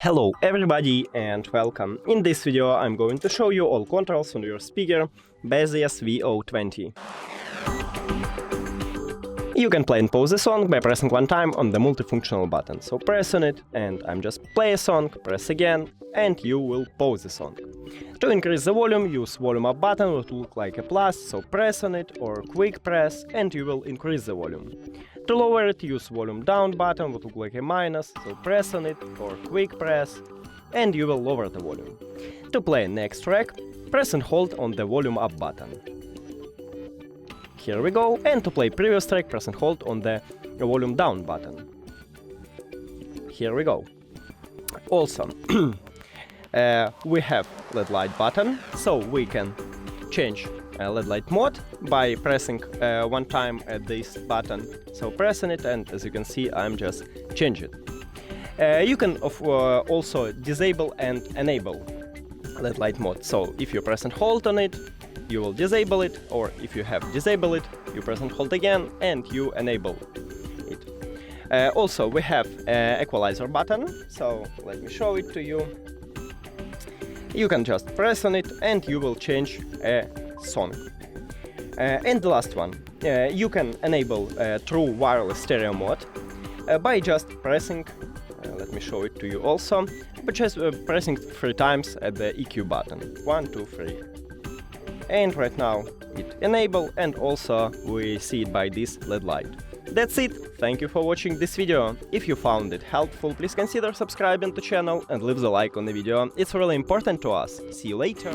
Hello everybody and welcome. In this video I'm going to show you all controls on your speaker Baseus VO20. You can play and pause the song by pressing one time on the multifunctional button. So press on it and I'm just play a song, press again and you will pause the song. To increase the volume, use volume up button, which will look like a plus, so press on it or quick press and you will increase the volume. To lower it, use volume down button, which will look like a minus, so press on it or quick press and you will lower the volume. To play next track, press and hold on the volume up button. Here we go, and to play previous track, press and hold on the volume down button. Here we go. Also, we have LED light button, so we can change LED light mode by pressing one time at this button. So pressing it, and as you can see, I'm just changing it. You can also disable and enable LED light mode. So if you press and hold on it, you will disable it, or if you have disabled it, you press and hold again and you enable it. Also, we have equalizer button, so let me show it to you. You can just press on it and you will change a song. And the last one, you can enable true wireless stereo mode by just pressing, let me show it to you also, but just pressing 3 times at the EQ button. 1, 2, 3. And right now it enable, and also we see it by this LED light. That's it, thank you for watching this video. If you found it helpful, please consider subscribing to the channel and leave the like on the video, it's really important to us. See you later!